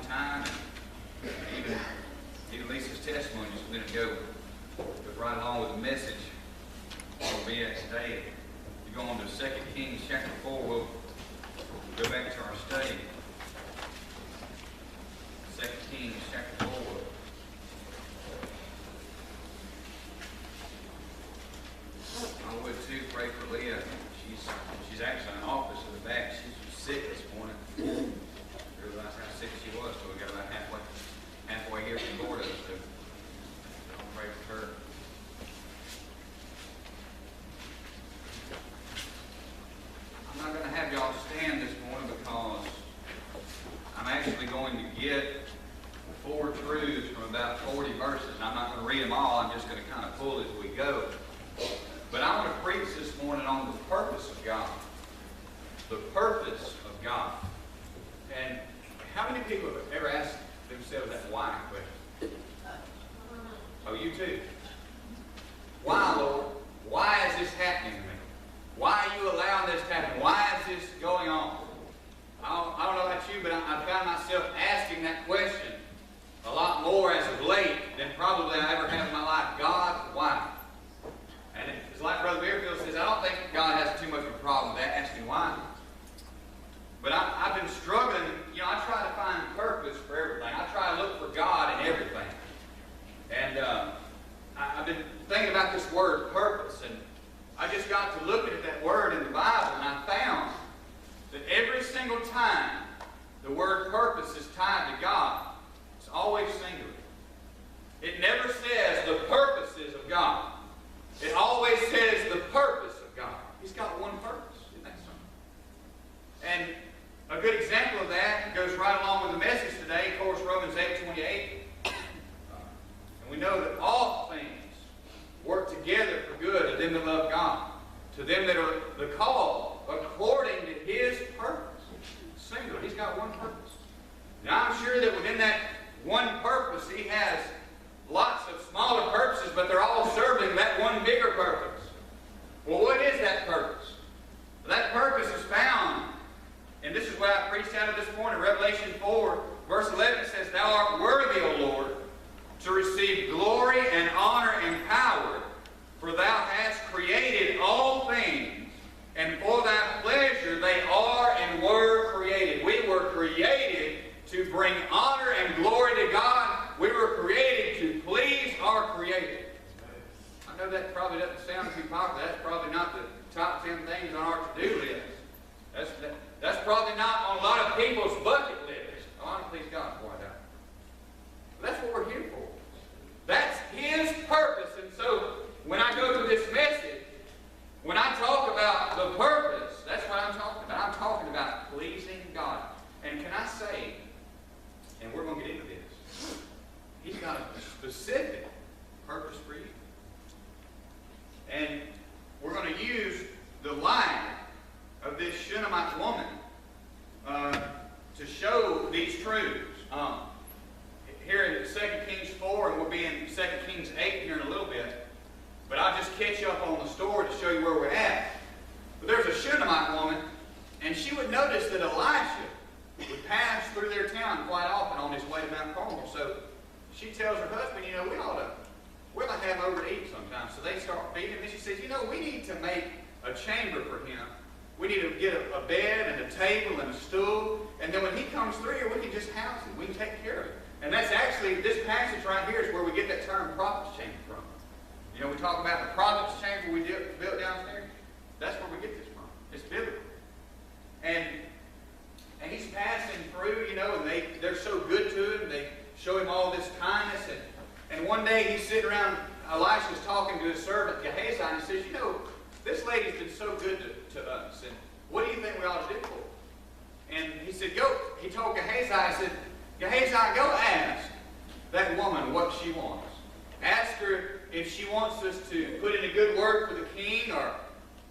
time. And even Lisa's testimony just a minute ago goes right along with the message we'll be at today. You go on to 2 Kings chapter 4, we'll go back to our study. 2 Kings chapter 4. I would too pray for Leah. She's actually in office in the back. She's sick this morning. Realized how sick she was, so we got about halfway here from Florida. So I'll pray for her. I'm not going to have y'all stand this morning because I'm actually going to get 4 truths from about 40 verses. I'm not going to read them all. I'm just going to kind of pull as we go. But I want to preach this morning on the purpose of God. The purpose of God. And how many people have ever asked themselves that why question? Oh, you too. Why, Lord? Why is this happening to me? Why are you allowing this to happen? Why is this going on? I don't know about you, but I found myself asking that question a lot more as of late than probably I ever have in my life. God, why? And it's like Brother Beerfield says, I don't think God has too much of a problem with that, asking why. But I've been struggling. You know, I try to find purpose for everything. I try to look for God in everything. And I've been thinking about this word, purpose. And I just got to looking at that word in the Bible, and I found that every single time the word purpose is tied to God, it's always singular. It never says the purposes of God. It always says the purpose of God. He's got one purpose. Isn't that something? And a good example of that goes right along with the message today, of course, Romans 8:28. And we know that all things work together for good to them that love God, to them that are the called according to His purpose. Singular. He's got one purpose. Now I'm sure that within that one purpose, He has lots of smaller purposes, but they're all serving that one bigger purpose. Well, what is that purpose? Well, that purpose is found, and this is what I preached out at this point in Revelation 4, verse 11. It says, Thou art worthy, O Lord, to receive glory and honor and power, for Thou hast created all things, and for Thy pleasure they are and were created. We were created to bring honor and glory to God. We were created to please our Creator. I know that probably doesn't sound too popular. That's probably not the top 10 things on our to-do list. That's probably not on a lot of people's bucket list. I want to please God before I die. But that's what we're here for. That's His purpose. And so when I go through this message, when I talk about the purpose, that's what I'm talking about. I'm talking about pleasing God. And can I say, and we're going to get into this, He's got a specific purpose for you. And we're going to use the life of this Shunammite woman to show these truths. Here in 2 Kings 4, and we'll be in 2 Kings 8 here in a little bit. But I'll just catch you up on the story to show you where we're at. But there's a Shunammite woman, and she would notice that Elisha would pass through their town quite often on his way to Mount Carmel. So she tells her husband, you know, we ought to have over to eat sometime. So they start feeding him, and she says, you know, we need to make a chamber for him. We need to get a bed and a table and a stool, and then when he comes through here, we can just house him. We can take care of him. And that's actually, this passage right here is where we get that term prophet's chamber from. You know, we talk about the prophet's chamber we built downstairs. That's where we get this from. It's biblical. And he's passing through, you know, and they're so good to him. They show him all this kindness. And one day he's sitting around, Elisha's talking to his servant Gehazi, and he says, you know, this lady's been so good to us. And what do you think we ought to do for her? And he said, go. He told Gehazi, I said, Gehazi, go ask that woman what she wants. Ask her if she wants us to put in a good word for the king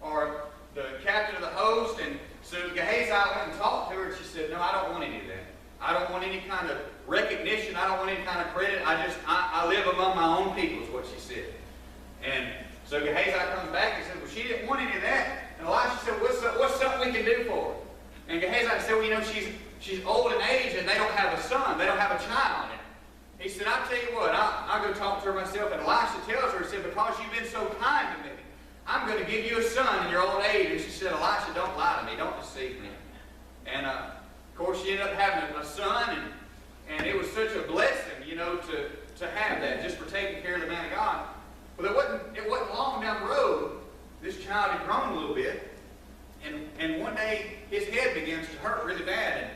or the captain of the host. And so Gehazi went and talked to her, and she said, no, I don't want any of that. I don't want any kind of recognition. I don't want any kind of credit. I live among my own people, is what she said. And so Gehazi comes back and says, well, she didn't want any of that. And Elisha said, what's something we can do for her? And Gehazi said, well, you know, she's old in age, and they don't have a son. They don't have a child. And he said, I'll tell you what, I'll go talk to her myself. And Elisha tells her, he said, because you've been so kind to me, I'm going to give you a son in your old age. And she said, Elisha, don't lie to me. Don't deceive me. And, of course, she ended up having a son. And it was such a blessing, to have that, just for taking care of the man of God. But it wasn't long down the road. This child had grown a little bit. And one day, his head begins to hurt really bad.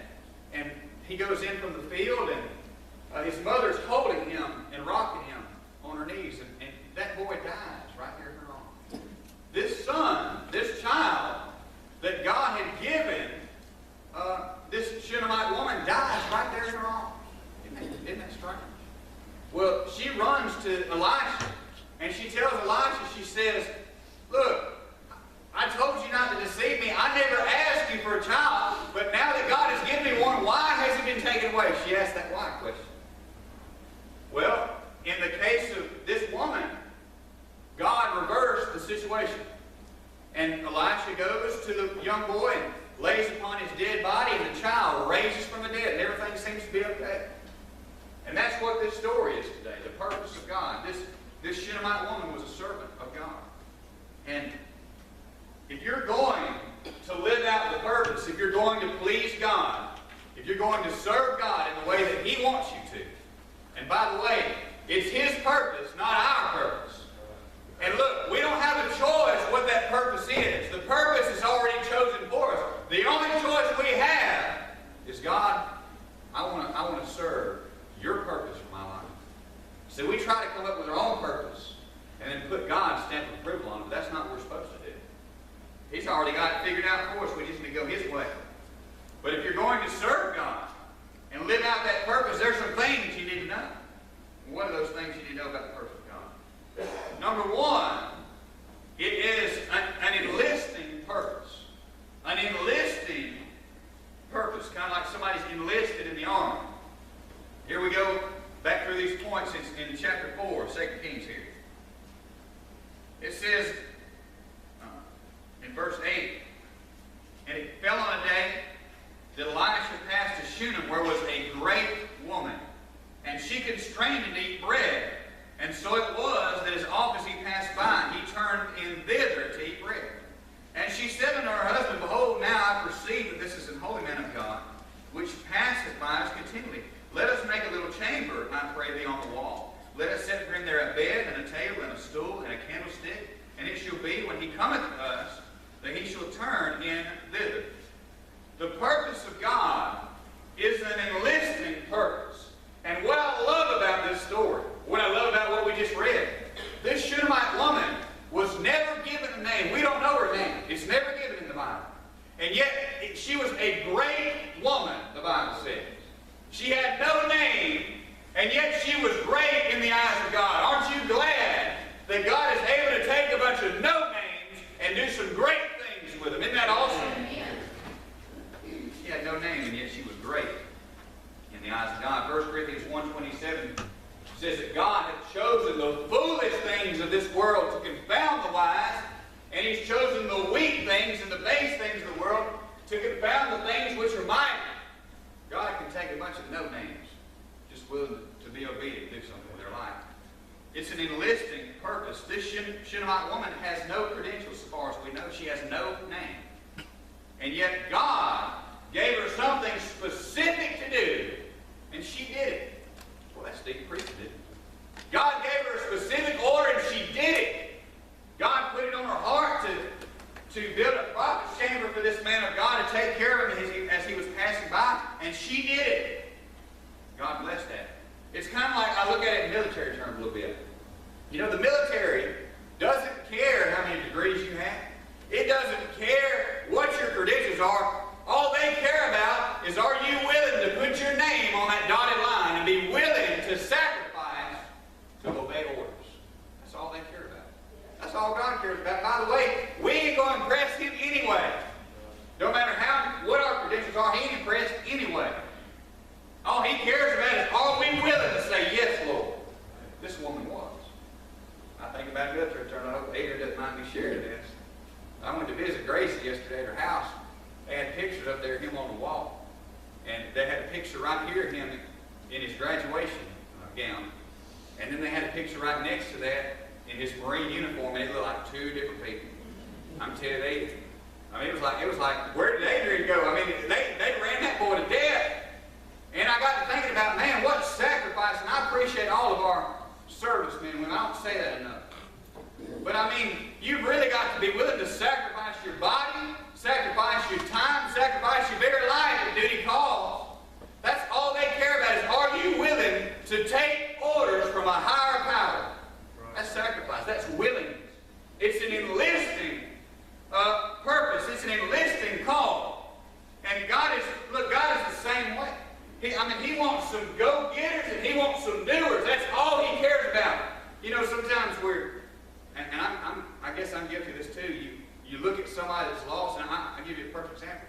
And he goes in from the field, and his mother's holding him and rocking him on her knees. And that boy dies right there in her arms. This son, this child that God had given, this Shunammite woman dies right there in her arms. Isn't that strange? Well, she runs to Elisha, and she tells Elisha, she says, look, I told you not to deceive me. I never asked you for a child, but now that God has given me one, why has it been taken away? She asked that why question. Well, in the case of this woman, God reversed the situation. And Elisha goes to the young boy and lays upon his dead body, and the child raises from the dead, and everything seems to be okay. And that's what this story is today, the purpose of God. This Shunammite woman was a servant of God. And if you're going to live out the purpose, if you're going to please God, if you're going to serve God in the way that He wants you to, and by the way, it's His purpose, not our purpose. And look, we don't have a choice what that purpose is. The purpose is already chosen for us. The only choice we have is, God, I want to serve your purpose for my life. So we try to come up with our own purpose and then put God's stamp of approval on it, but that's not what we're supposed to do. He's already got it figured out for us. We just need to go His way. But if you're going to serve God and live out that purpose, there's some things you need to know. And what are those things you need to know about the purpose of God? Number one, it is an enlisting purpose. An enlisting purpose, kind of like somebody's enlisted in the army. Here we go back through these points in chapter 4 of 2 Kings here. It says, in verse 8, and it fell on a day that Elisha passed to Shunem, where was a great woman, and she constrained him to eat bread. And so it was that as often as he passed by, he turned in thither to eat bread. And she said unto her husband, Behold, now I perceive that this is an holy man of God, which passeth by us continually. Let us make a little chamber, I pray thee, on the wall. Let us set for him there a bed, and a table, and a stool, and a candlestick. And it shall be, when he cometh to us, that he shall turn in thither. The purpose of God is an enlisting purpose. And what I love about this story, what I love about what we just read, this Shunammite woman was never given a name. We don't know her name. It's never given in the Bible. And yet, she was a great woman, the Bible says. She had no name, and yet she was great in the eyes of God. Aren't you glad that God is able to take a bunch of no names and do some great things with them? Isn't that awesome? She had no name, and yet she was great in the eyes of God. 1 Corinthians 1:27 says that God hath chosen the foolish things of this world to confound the wise, and He's chosen the weak things and the base things of the world to confound the things which are mighty. God can take a bunch of no names, just willing to be obedient, do something with their life. It's an enlisting purpose. This Shunammite woman has no credentials, as far as we know. She has no name. And yet God gave her something specific to do, and she did it. Well, that's deep preaching, didn't it? God gave her a specific order, and she did it. God put it on her heart to build a prophet's chamber for this man of God, to take care of him as he was passing by, and she did it. God bless that. It's kind of like, I look at it in military terms a little bit. You know, the military doesn't care how many degrees you have. It doesn't care what your credentials are. All they care about is, are you willing to put your name on that dotted line and be willing to sacrifice to obey orders? That's all they care about. That's all God cares about. By the way, we ain't going to impress Him anyway. No matter what our credentials are, He ain't impressed anyway. All He cares about is, are we willing to say, yes, Lord? This woman was. I think about military terms. I hope Adrian doesn't mind me sharing this. I went to visit Gracie yesterday at her house. They had pictures up there of him on the wall. And they had a picture right here of him in his graduation gown. And then they had a picture right next to that in his Marine uniform, and it looked like two different people. I'm telling you, it was like, where did Adrian go? I mean, they ran that boy to death. And I got to thinking about, man, what sacrifice, and I appreciate all of our servicemen, when I don't say that enough. But I mean, you've really got to be willing to sacrifice your body, sacrifice your time, sacrifice your very life at duty calls. That's all they care about is, are you willing to take orders from a higher power? That's sacrifice. That's willingness. It's an enlisting purpose. It's an enlisting call. And God is the same way. He wants some go-getters and He wants some doers. That's all He cares about. You know, sometimes I guess I'm guilty of this too. You look at somebody that's lost, and I'll give you a perfect example.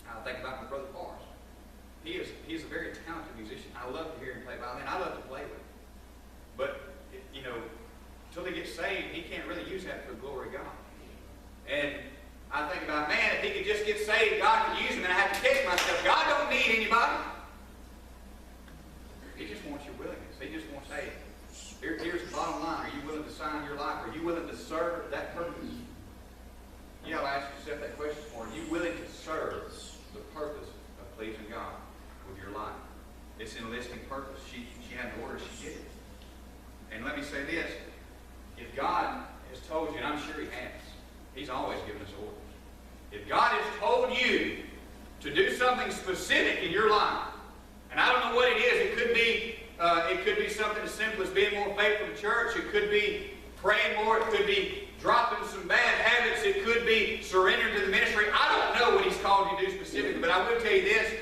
I think about my brother Forrest. He's a very talented musician. I love to hear him play violin. I love to play with him. But, you know, until he gets saved, he can't really use that for the glory of God. And I think about, man, if he could just get saved, God could use him, and I have to catch myself. God don't need anybody. He just wants your willingness. He just wants, hey, here's the bottom line. Are you willing to sign your life? Are you willing to serve that purpose? You know, I'll ask yourself that question for you. Are you willing to serve the purpose of pleasing God with your life? It's an enlisting purpose. She had an order, she did it. And let me say this. If God has told you, and I'm sure He has, He's always given us orders. If God has told you to do something specific in your life, and I don't know what it is, it could be something as simple as being more faithful to church, it could be praying more, it could be dropping some bad habits, it could be surrendering to the ministry. I don't know what He's called you to do specifically, but I will tell you this.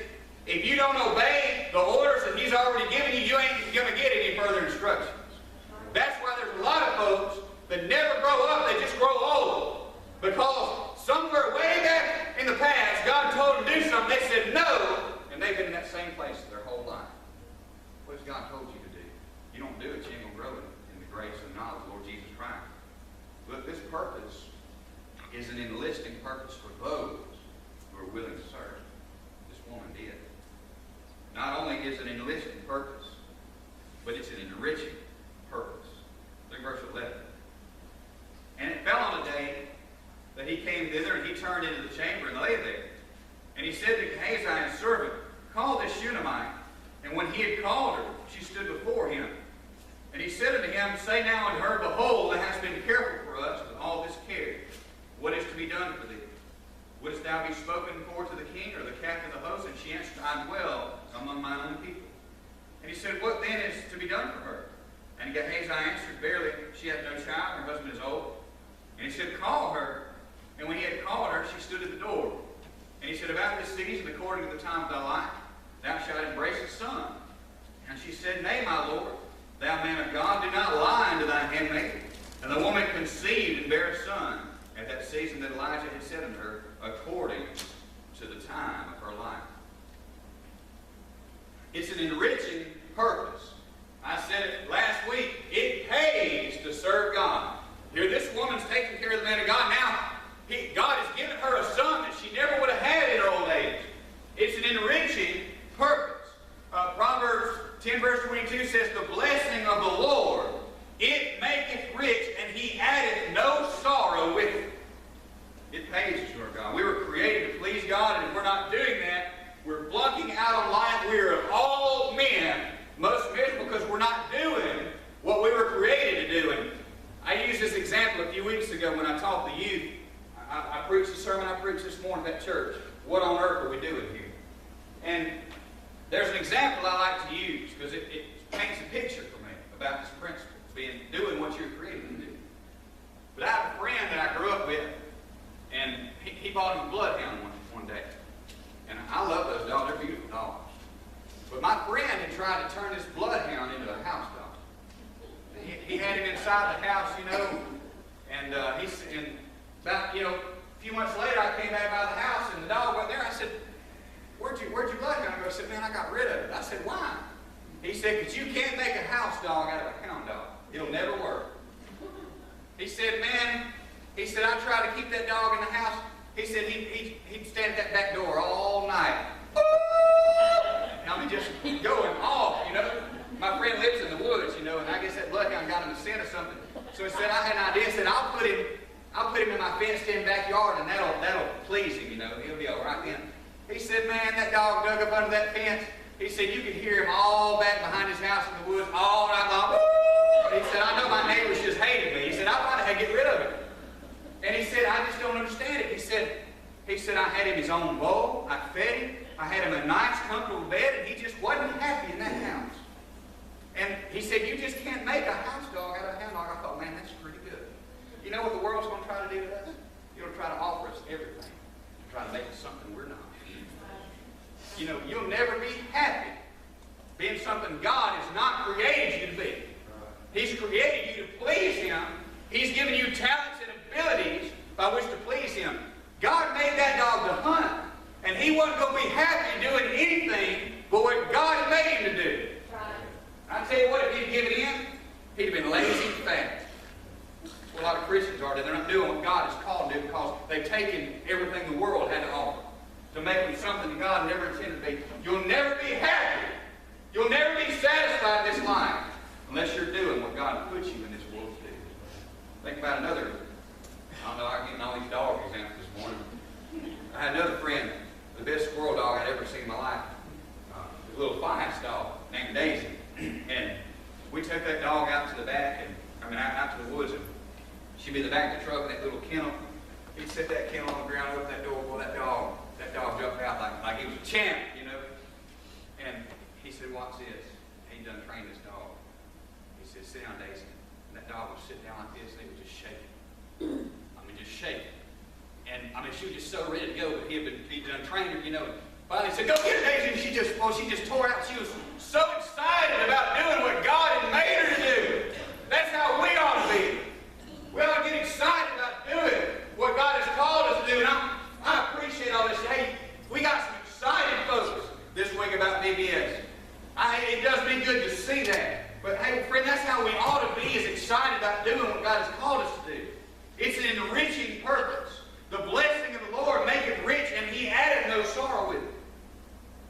If you don't obey the orders that He's already given you, you ain't going to get any further instructions. That's why there's a lot of folks that never grow up, they just grow old. Because somewhere way back in the past, God told them to do something, they said no, and they've been in that same place their whole life. What has God told you to do? You don't do it, you ain't going to grow in the grace and knowledge of the Lord Jesus Christ. But this purpose is an enlisting purpose for those who are willing to serve. This woman did. Not only is it an enlisting purpose, but it's an enriching purpose. Look at verse 11. And it fell on a day that he came thither, and he turned into the chamber and lay there. And he said to Gehazi his servant, call this Shunammite. And when he had called her, she stood before him. And he said unto him, say now unto her, behold, thou hast been careful for us with all this care. What is to be done for thee? Wouldst thou be spoken for to the king or the captain of the host? And she answered, I dwell among mine own people. And he said, what then is to be done for her? And Gehazi answered, verily, she hath no child, her husband is old. And he said, call her. And when he had called her, she stood at the door. And he said, about this season, according to the time of thy life, thou shalt embrace a son. And she said, nay, my Lord, thou man of God, do not lie unto thy handmaid. And the woman conceived and bare a son at that season that Elijah had said unto her, according to the time of her life. It's an enriching purpose. I said it last week. It pays to serve God. Here, this woman's taking care of the man of God. Now, God has given her a son that she never would have had in her old age. It's an enriching purpose. Proverbs 10 verse 22 says, the blessing of the Lord, it maketh rich, and He addeth no sorrow with it. It pays to serve God. We were created to please God, and if we're not doing that, we're flunking out on life. We are of all men most miserable because we're not doing what we were created to do. And I used this example a few weeks ago when I taught the youth. I preached the sermon I preached this morning at church. What on earth are we doing here? And there's an example I like to use because it paints a picture for me about this principle, doing what you're created to do. But I have a friend that I grew up with, and he bought him a bloodhound one day. And I love those dogs. They're beautiful dogs. But my friend had tried to turn this bloodhound into a house dog. He had him inside the house, you know, and about, a few months later, I came back by the house, and the dog went there. I said, where'd your bloodhound go? I said, man, I got rid of it. I said, why? He said, because you can't make a house dog out of a hound dog. It'll never work. He said, man, I tried to keep that dog in the house. He said he'd stand at that back door all night. I mean, just going off. So he said, I had an idea. He said, I'll put him in my fenced-in backyard, and that'll please him, you know. He'll be all right then. He said, man, that dog dug up under that fence. He said, you could hear him all back behind his house in the woods all night long. He said, I know my neighbors just hated me. He said, I thought I had to get rid of him. And he said, I just don't understand it. He said, I had him his own bowl. I fed him. I had him a nice, comfortable bed, and he just wasn't happy in that house. And he said, you just can't make a house dog out of a hound dog. I thought, man, that's pretty good. You know what the world's going to try to do to us? You'll try to offer us everything. Try to make us something we're not. You know, you'll never be happy being something God has not created you to be. He's created you to please Him. He's given you talents and abilities by which to please Him. God made that dog to hunt, and he wasn't going to be happy doing anything but what God made him to do. I tell you what, if he'd given in, he'd have been lazy and fat. That's what a lot of Christians are. They're not doing what God has called them to do because they've taken everything the world had to offer to make them something that God never intended to be. You'll never be happy. You'll never be satisfied in this life unless you're doing what God put you in this world to do. Think about another. I don't know, I'm getting all these dog examples this morning. I had another friend, the best squirrel dog I'd ever seen in my life. A little finance dog named Daisy. And we took that dog out to the back, out to the woods, and she'd be in the back of the truck in that little kennel. He'd set that kennel on the ground, open that door, boy, that dog jumped out like he was a champ, you know. And he said, watch this. He done trained this dog. He said, sit down, Daisy. And that dog would sit down like this, and he would just shake it. Just shake it. And she was just so ready to go, but he'd done trained her, you know. Finally he said, go get it, Daisy. And she just tore out. She was so excited about doing what God had made her to do. That's how we ought to be. We ought to get excited about doing what God has called us to do. And I appreciate all this. Hey, we got some excited folks this week about VBS. It does me good to see that. But hey, friend, that's how we ought to be, is excited about doing what God has called us to do. It's an enriching purpose. The blessing of the Lord maketh rich, and He addeth no sorrow with it.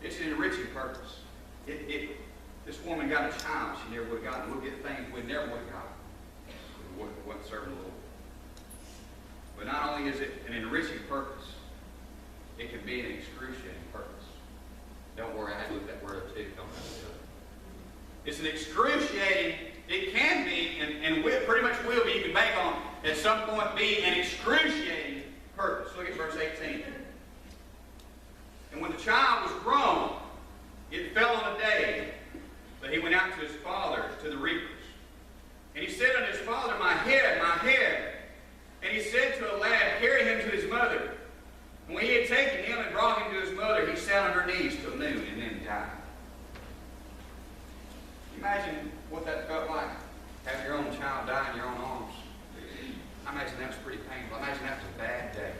It's an enriching purpose. This woman got a child she never would have gotten. We'll get things we never would have gotten. We wasn't serving the Lord. But not only is it an enriching purpose, it can be an excruciating purpose. Don't worry, I had to look that word up too. Don't mess it up. It's an excruciating, it can be, and pretty much will be, you can make on at some point be an excruciating purpose. Look at verse 18. And when the child was grown, it fell on a day that he went out to his father, to the reapers. And he said unto his father, my head, my head. And he said to a lad, carry him to his mother. And when he had taken him and brought him to his mother, he sat on her knees till noon and then died. Imagine what that felt like. Have your own child die in your own arms. I imagine that was pretty painful. I imagine that was a bad day.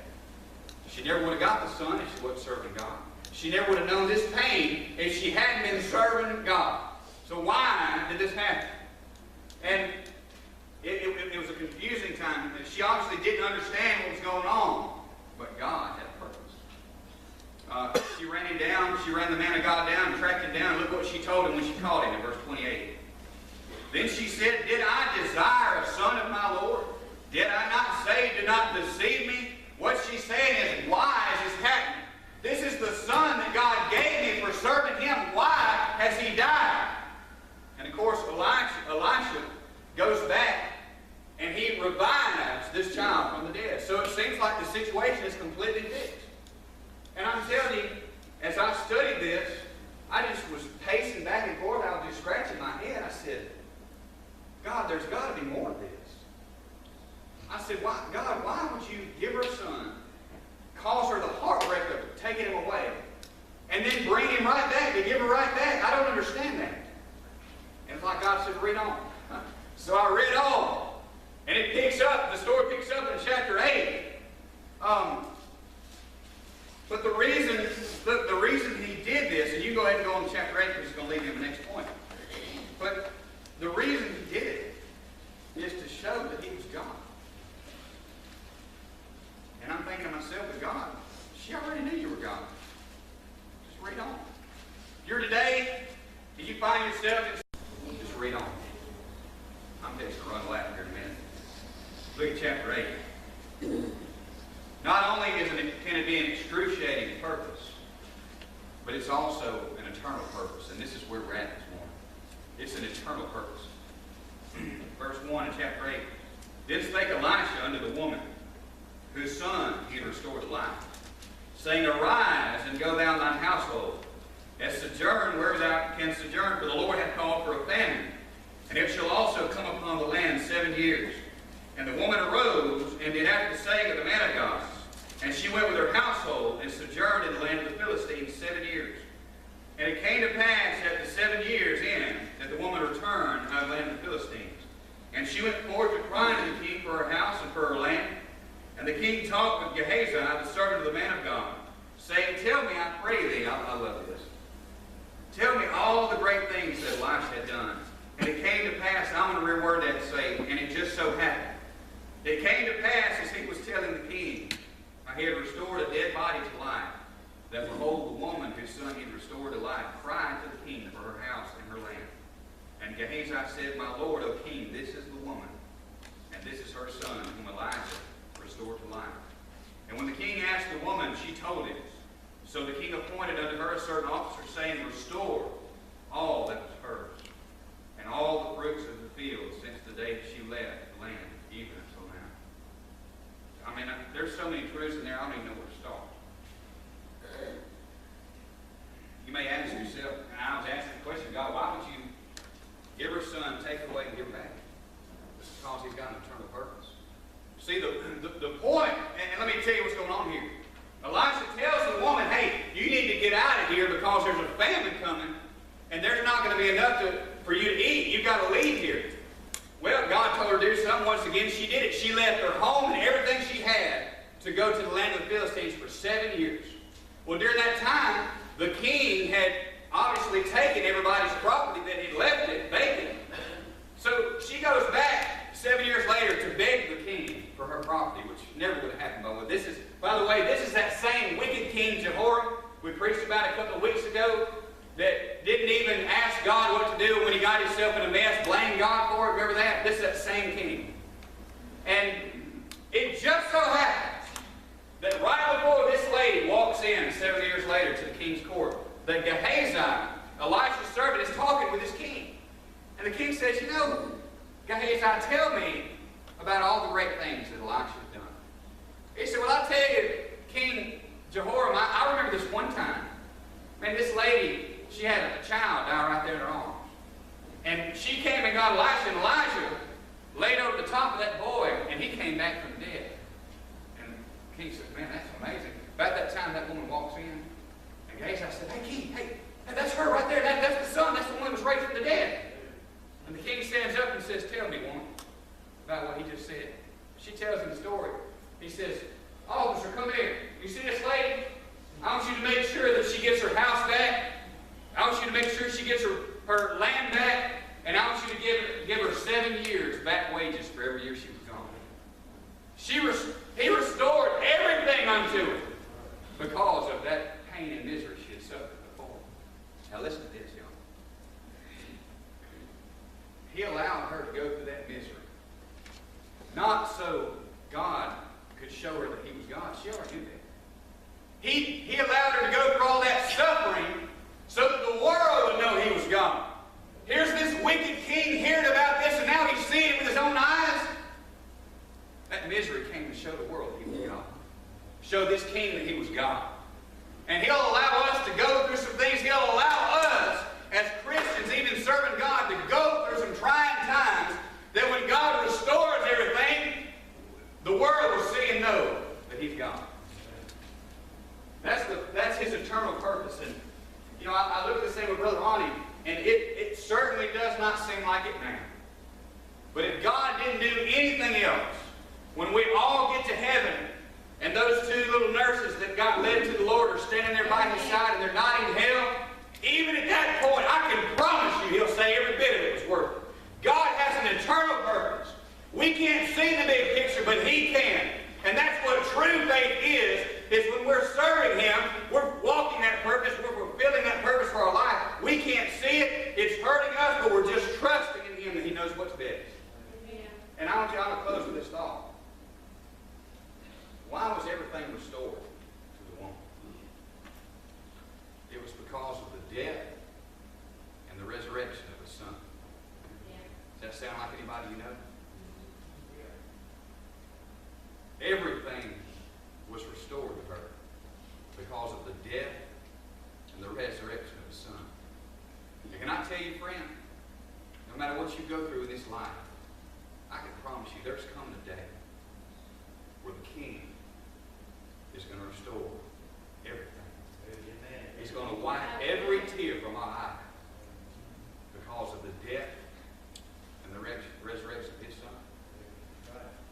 She never would have got the son if she wasn't serving God. She never would have known this pain if she hadn't been serving God. So why did this happen? And it was a confusing time. She obviously didn't understand what was going on. But God had a purpose. She ran him down. She ran the man of God down and tracked him down. Look what she told him when she called him in verse 28. Then she said, did I desire a son of my Lord? Did I not say, do not deceive me? What she's saying is, why is this happening? This is the son that God gave me for serving Him. Why has he died? And of course, Elisha goes back and he revives this child from the dead. So it seems like the situation is completely fixed. And I'm telling you, as I studied this, I just was pacing back and forth. I was just scratching my head. I said, God, there's got to be more to this. I said, God, why would you give her a son, cause her the heartbreak of taking him away, and then bring him right back, to give her right back? I don't understand that. And it's like God said, read on. So I read on. And it picks up, the story picks up in chapter 8. But the reason he did this, and you go ahead and go on to chapter 8 because it's going to lead me to the next point. But the reason he did it is to show that he was God. And I'm thinking to myself, but God, she already knew you were God. Just read on. You're today, and you find yourself in... Just read on. I'm fixing to run lap here in a minute. Look at chapter 8. Not only can it be an excruciating purpose, but it's also an eternal purpose. And this is where we're at this morning. It's an eternal purpose. Verse 1 in chapter 8. Then spake Elisha unto the woman, whose son he had restored to life, saying, Arise, and go down thine household, and sojourn wherever thou canst sojourn, for the Lord hath called for a famine, and it shall also come upon the land 7 years. And the woman arose, and did after the saying of the man of God. And she went with her household, and sojourned in the land of the Philistines 7 years. And it came to pass at the 7 years in, that the woman returned out of the land of the Philistines. And she went forth to cry unto the king for her house and for her land. And the king talked with Gehazi, the servant of the man of God, saying, Tell me, I pray thee, I love this. Tell me all the great things that Elisha had done. And it came to pass, I'm going to reword that and say, and it just so happened. It came to pass, as he was telling the king, how he had restored a dead body to life, that behold, the woman whose son he had restored to life cried to the king for her house and her land. And Gehazi said, My lord, O king, this is the woman, and this is her son, whom Elisha restored to life. And when the king asked the woman, she told him. So the king appointed unto her a certain officer, saying, Restore all that was hers, and all the fruits of the field since the day that she left the land, even until now. I mean, there's so many truths in there, I don't even know where to start. You may ask yourself, and I was asking the question, God, why would you give her son, take her away, and give her back? It's because he's got an eternal purpose. See, the point, and let me tell you what's going on here. Elisha tells the woman, hey, you need to get out of here because there's a famine coming, and there's not going to be enough for you to eat. You've got to leave here. Well, God told her to do something. Once again, she did it. She left her home and everything she had to go to the land of the Philistines for 7 years. Well, during that time, the king had obviously taken everybody's property that he'd left it vacant. So she goes back 7 years later to beg the king for her property, which never would have happened by the way. By the way, this is that same wicked king Jehoram we preached about a couple of weeks ago that didn't even ask God what to do when he got himself in a mess, blamed God for it. Remember that? This is that same king. And it just so happens that right before this lady walks in 7 years later to the king's court, that Gehazi, Elisha's servant, is talking with his king. And the king says, you know, Gehazi, tell me about all the great things that Elisha has done. He said, well, I'll tell you, King Jehoram, I remember this one time. Man, this lady, she had a child die right there in her arms. And she came and got Elisha, and Elijah laid over the top of that boy, and he came back from the dead. And the king said, man, that's amazing. About that time, that woman walks in, and Gehazi said, hey, king, hey, that's her right there. That's the son. That's the one that was raised from the dead. And the king stands up and says, tell me, woman, about what he just said. She tells him the story. He says, officer, come here. You see this lady? I want you to make sure that she gets her house back. I want you to make sure she gets her land back. And I want you to give her 7 years back wages for every year she was gone. He restored everything unto her because of that pain and misery she had suffered before. Now listen to this, y'all. He allowed her to go through that misery. Not so God could show her that he was God. She already knew that. He allowed her to go through all that suffering so that the world would know he was God. Here's this wicked king hearing about this, and now he's seeing it with his own eyes. That misery came to show the world that he was God. Show this king that he was God. And he'll allow us to go through some things. He'll allow us, as Christians, even serving God, to go through some trying times, that when God restores everything, the world will see and know that he's God. That's his eternal purpose. And, you know, I look at this thing with Brother Ronnie, and it certainly does not seem like it now. But if God didn't do anything else, when we all get to heaven, and those two little nurses that got led to the Lord are standing there by his side, and they're not in hell, even at that point, I can promise you he'll say every bit of it was worth it. God has an eternal purpose. We can't see the big picture, but he can. And that's what true faith is when we're serving him, we're walking that purpose, we're fulfilling that purpose for our life. We can't see it, it's hurting us, but we're just trusting in him that he knows what's best. Amen. And I want you to close with this thought. that sound like anybody you know? Everything was restored to her because of the death and the resurrection of His Son. And can I tell you, friend, no matter what you go through in this life, I can promise you there's coming a day where the King is going to restore everything. Amen. He's going to wipe every tear from our eye because of the death and the resurrection of His Son.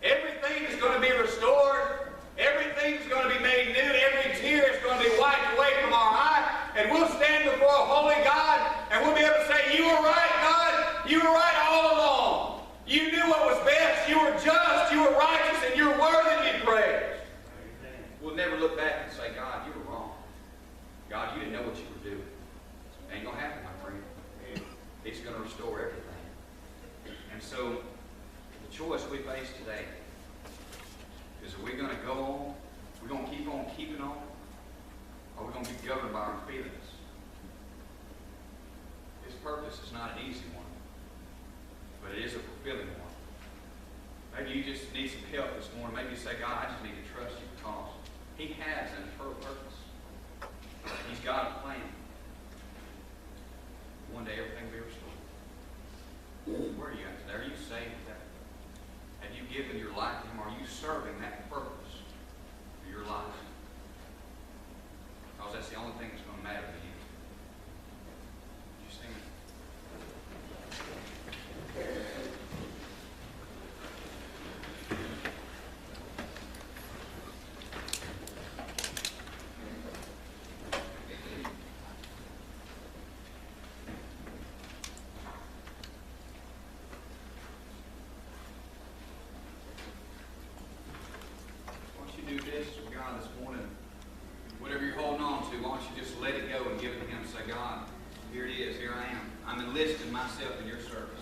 Everything is going to be restored. Everything is going to be made new. Every tear is going to be wiped away from our eye. And we'll stand before a holy God and we'll be able to say, you were right, God. You were right all along. You knew what was best. You were just. You were righteous. And you're worthy to be praised. We'll never look back and say, God, you were wrong. God, you didn't know what you were doing. It ain't going to happen, my friend. He's going to restore everything. And so, the choice we face today is, are we going to go on? We're going to keep on keeping on? Or are we going to be governed by our feelings? His purpose is not an easy one, but it is a fulfilling one. Maybe you just need some help this morning. Maybe you say, God, I just need to trust you because He has an eternal purpose. He's got a plan. One day everything will be restored. Where are you at today? Are you saved today? Have you given your life to Him? Are you serving that purpose for your life? Because that's the only thing that's going to matter to you. Did you sing it? Do this with God this morning. Whatever you're holding on to, why don't you just let it go and give it to Him and say, God, here it is, here I am. I'm enlisting myself in your service.